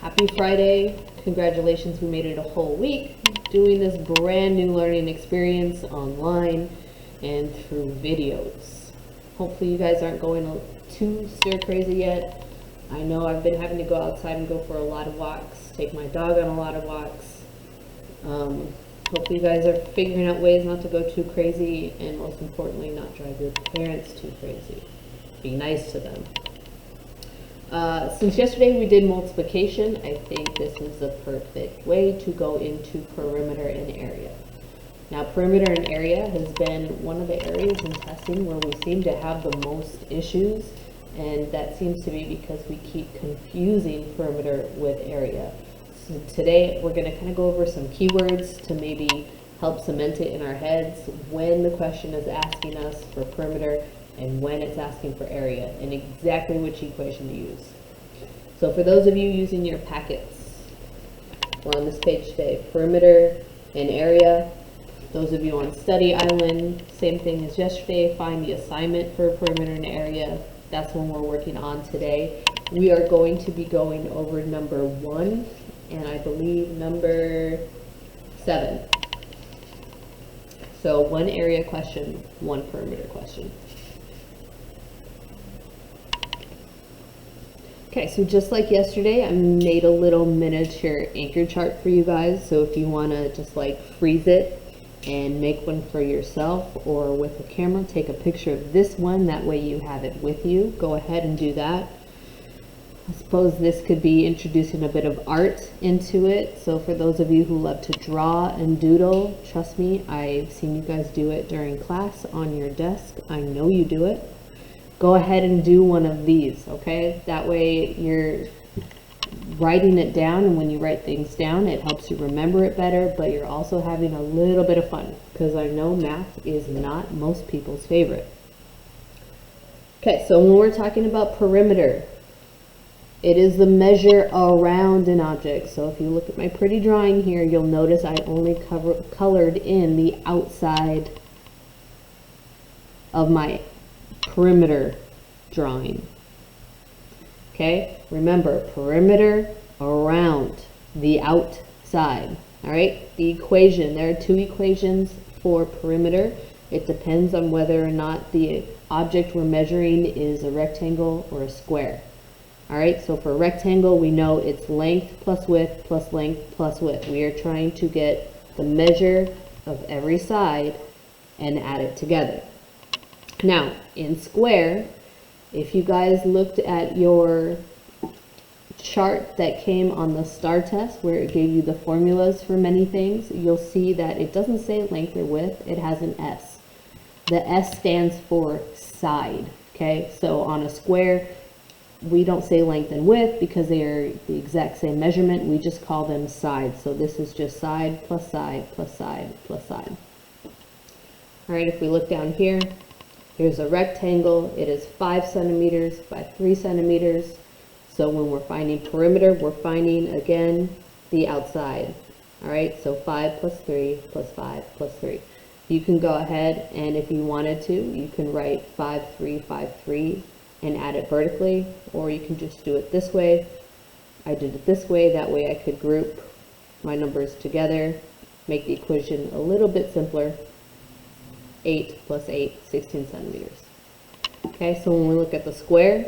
Happy Friday. Congratulations, we made it a whole week doing this brand new learning experience online and through videos. Hopefully you guys aren't going too stir crazy yet. I know I've been having to go outside and go for a lot of walks, take my dog on a lot of walks. Hopefully you guys are figuring out ways not to go too crazy, and most importantly, not drive your parents too crazy. Be nice to them. Since yesterday we did multiplication, I think this is the perfect way to go into perimeter and area. Now, perimeter and area has been one of the areas in testing where we seem to have the most issues, and that seems to be because we keep confusing perimeter with area. So today we're going to kind of go over some keywords to maybe help cement it in our heads when the question is asking us for perimeter and when it's asking for area, and exactly which equation to use. So for those of you using your packets, we're on this page today, perimeter and area. Those of you on Study Island, same thing as yesterday, find the assignment for perimeter and area. That's one we're working on today. We are going to be going over number 1 and I believe number 7. So 1 area question, 1 perimeter question. Okay, so just like yesterday, I made a little miniature anchor chart for you guys. So if you want to just like freeze it and make one for yourself, or with a camera, take a picture of this one. That way you have it with you. Go ahead and do that. I suppose this could be introducing a bit of art into it. So for those of you who love to draw and doodle, trust me, I've seen you guys do it during class on your desk. I know you do it. Go ahead and do one of these, okay? That way you're writing it down, and when you write things down, it helps you remember it better, but you're also having a little bit of fun, because I know math is not most people's favorite. Okay, so when we're talking about perimeter, it is the measure around an object. So if you look at my pretty drawing here, you'll notice I only colored in the outside of my perimeter drawing. Okay, remember, perimeter around the outside. All right, the equation, there are 2 equations for perimeter. It depends on whether or not the object we're measuring is a rectangle or a square. All right, so for a rectangle, we know it's length plus width plus length plus width. We are trying to get the measure of every side and add it together. Now, in square, if you guys looked at your chart that came on the STAR test, where it gave you the formulas for many things, you'll see that it doesn't say length or width, it has an S. The S stands for side, okay? So on a square, we don't say length and width because they are the exact same measurement, we just call them sides. So this is just side plus side plus side plus side. All right, if we look down here, here's a rectangle. It is 5 centimeters by 3 centimeters. So when we're finding perimeter, we're finding, again, the outside. All right, so 5 plus 3 plus 5 plus 3. You can go ahead, and if you wanted to, you can write 5, 3, 5, 3 and add it vertically, or you can just do it this way. I did it this way. That way I could group my numbers together, make the equation a little bit simpler. 8 plus 8, 16 centimeters. Okay, so when we look at the square,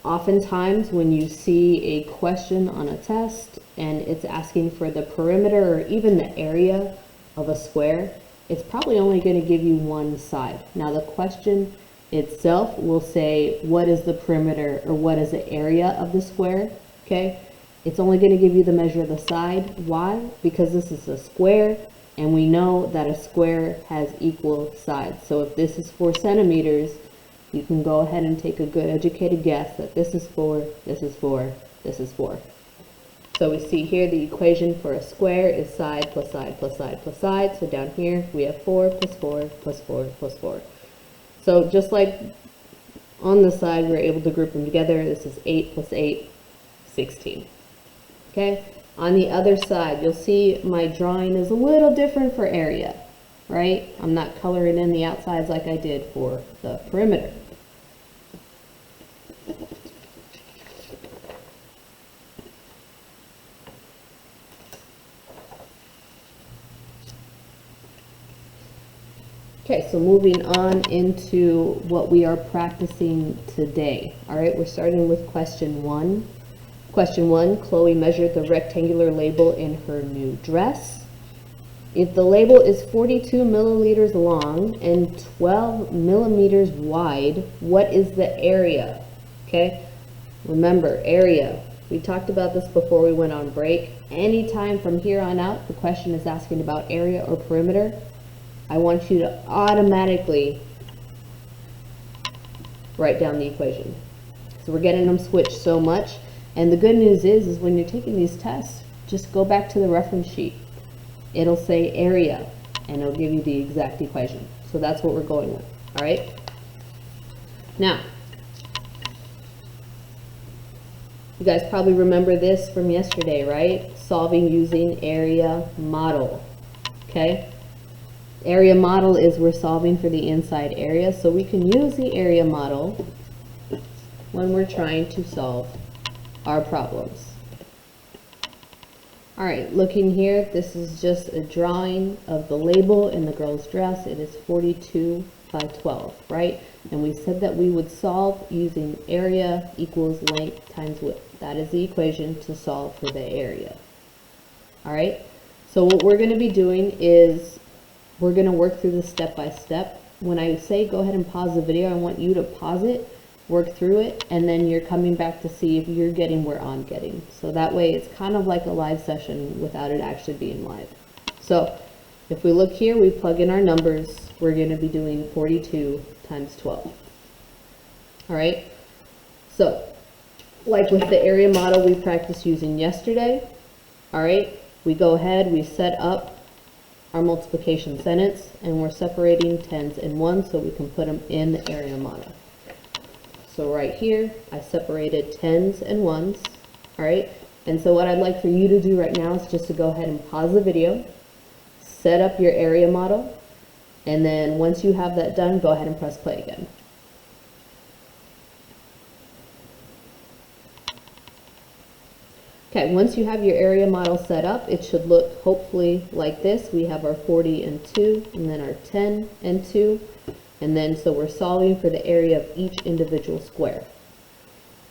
oftentimes when you see a question on a test and it's asking for the perimeter or even the area of a square, it's probably only going to give you one side. Now the question itself will say, what is the perimeter or what is the area of the square? Okay, it's only going to give you the measure of the side. Why? Because this is a square, and we know that a square has equal sides. So if this is 4 centimeters, you can go ahead and take a good educated guess that this is 4, this is 4, this is 4. So we see here the equation for a square is side plus side plus side plus side. So down here we have 4 plus 4 plus 4 plus 4. So just like on the side, we're able to group them together. This is 8 plus 8, 16. Okay? On the other side, you'll see my drawing is a little different for area, right? I'm not coloring in the outsides like I did for the perimeter. Okay, so moving on into what we are practicing today. All right, we're starting with question 1. Question 1, Chloe measured the rectangular label in her new dress. If the label is 42 milliliters long and 12 millimeters wide, what is the area? Okay, remember, area. We talked about this before we went on break. Anytime from here on out, the question is asking about area or perimeter, I want you to automatically write down the equation. So we're getting them switched so much. And the good news is when you're taking these tests, just go back to the reference sheet. It'll say area, and it'll give you the exact equation. So that's what we're going with, all right? Now, you guys probably remember this from yesterday, right? Solving using area model, okay? Area model is we're solving for the inside area, so we can use the area model when we're trying to solve our problems. All right, looking here, this is just a drawing of the label in the girl's dress. It is 42 by 12, right? And we said that we would solve using area equals length times width. That is the equation to solve for the area. All right, so what we're going to be doing is we're going to work through this step by step. When I say go ahead and pause the video, I want you to pause it, work through it, and then you're coming back to see if you're getting where I'm getting. So that way it's kind of like a live session without it actually being live. So if we look here, we plug in our numbers. We're going to be doing 42 times 12. All right, so like with the area model we practiced using yesterday, all right, we go ahead, we set up our multiplication sentence, and we're separating tens and ones so we can put them in the area model. So right here, I separated tens and ones, all right? And so what I'd like for you to do right now is just to go ahead and pause the video, set up your area model, and then once you have that done, go ahead and press play again. Okay, once you have your area model set up, it should look hopefully like this. We have our 40 and 2, and then our 10 and 2, and then so we're solving for the area of each individual square.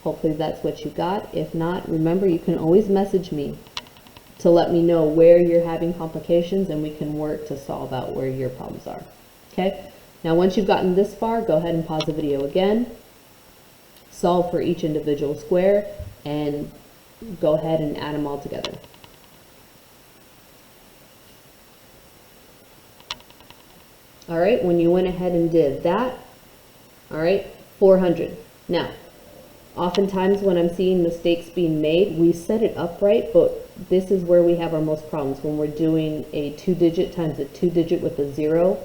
Hopefully that's what you got. If not, remember you can always message me to let me know where you're having complications, and we can work to solve out where your problems are. Okay, now once you've gotten this far, go ahead and pause the video again, solve for each individual square, and go ahead and add them all together. All right, when you went ahead and did that, all right, 400. Now, oftentimes when I'm seeing mistakes being made, we set it up right, but this is where we have our most problems. When we're doing a 2-digit times a 2-digit with a 0,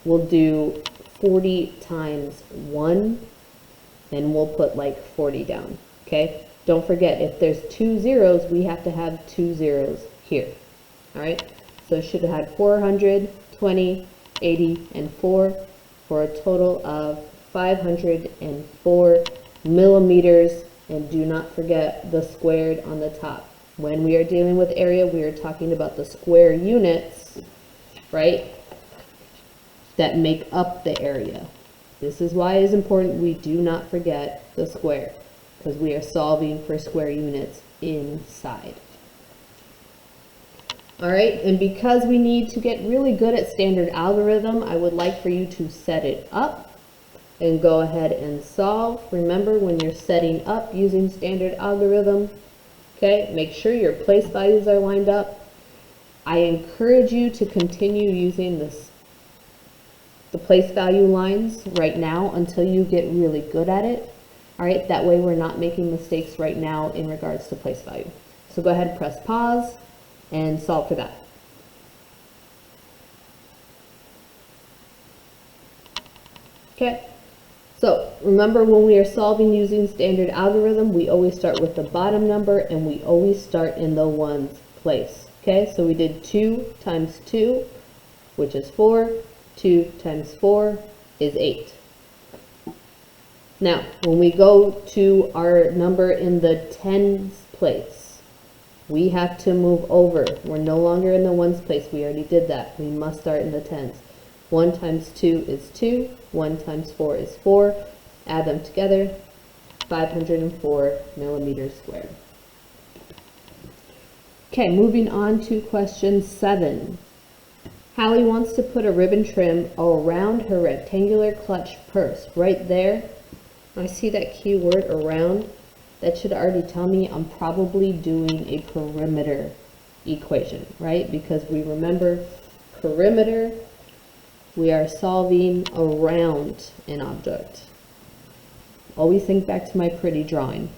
we'll do 40 times 1, and we'll put like 40 down, okay? Don't forget, if there's 2 zeros, we have to have 2 zeros here. All right, so it should have had 400, 20, 80, and 4 for a total of 504 millimeters. And do not forget the squared on the top. When we are dealing with area, we are talking about the square units, right, that make up the area. This is why it is important we do not forget the square, because we are solving for square units inside. All right, and because we need to get really good at standard algorithm, I would like for you to set it up and go ahead and solve. Remember, when you're setting up using standard algorithm, okay, make sure your place values are lined up. I encourage you to continue using the place value lines right now until you get really good at it. All right, that way we're not making mistakes right now in regards to place value. So go ahead and press pause and solve for that. Okay, so remember, when we are solving using standard algorithm, we always start with the bottom number and we always start in the ones place. Okay, so we did 2 times 2, which is 4. 2 times 4 is 8. Now, when we go to our number in the tens place, we have to move over. We're no longer in the ones place. We already did that. We must start in the tens. 1 times 2 is 2. 1 times 4 is 4. Add them together, 504 millimeters squared. Okay, moving on to question 7. Hallie wants to put a ribbon trim around her rectangular clutch purse. Right there, I see that keyword around. That should already tell me I'm probably doing a perimeter equation, right? Because we remember perimeter, we are solving around an object. Always think back to my pretty drawing.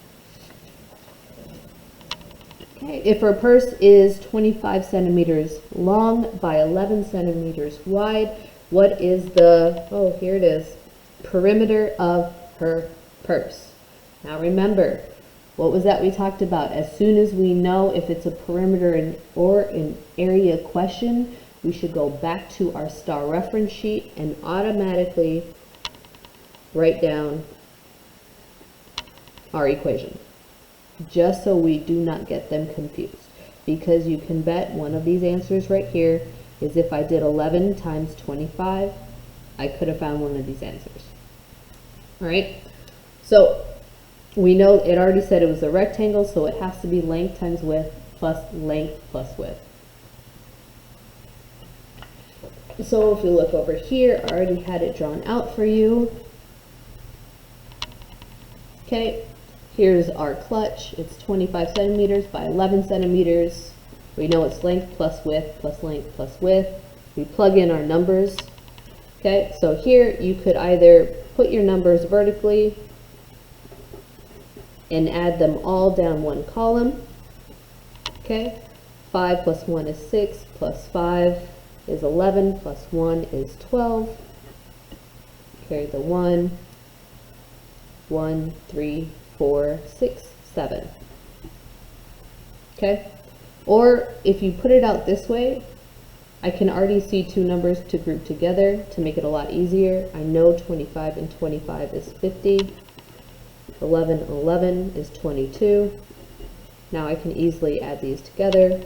Okay, if her purse is 25 centimeters long by 11 centimeters wide, what is the, oh, here it is, perimeter of her purse? Now remember, what was that we talked about? As soon as we know if it's a perimeter or an area question, we should go back to our star reference sheet and automatically write down our equation, just so we do not get them confused. Because you can bet one of these answers right here is if I did 11 times 25, I could have found one of these answers. All right, so we know it already said it was a rectangle, so it has to be length times width plus length plus width. So if you look over here, I already had it drawn out for you. Okay, here's our clutch. It's 25 centimeters by 11 centimeters. We know it's length plus width plus length plus width. We plug in our numbers. Okay, so here you could either put your numbers vertically and add them all down one column. Okay, 5 plus 1 is 6, plus 5 is 11, plus 1 is 12. Carry the 1, 1, 3, 4, 6, 7. Okay, or if you put it out this way, I can already see two numbers to group together to make it a lot easier. I know 25 and 25 is 50. 11 and 11 is 22. Now I can easily add these together.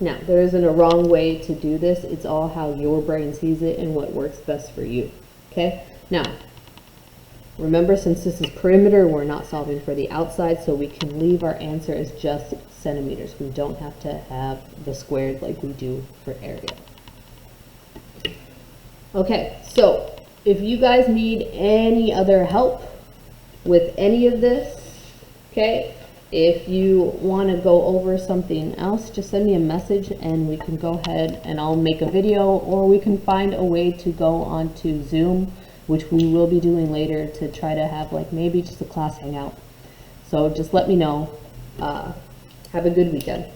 Now, there isn't a wrong way to do this. It's all how your brain sees it and what works best for you. Okay? Now, remember, since this is perimeter, we're not solving for the outside, so we can leave our answer as just centimeters. We don't have to have the squared like we do for area. Okay, so if you guys need any other help with any of this, okay, if you want to go over something else, just send me a message and we can go ahead and I'll make a video, or we can find a way to go onto Zoom, which we will be doing later, to try to have like maybe just a class hangout. So just let me know. Have a good weekend.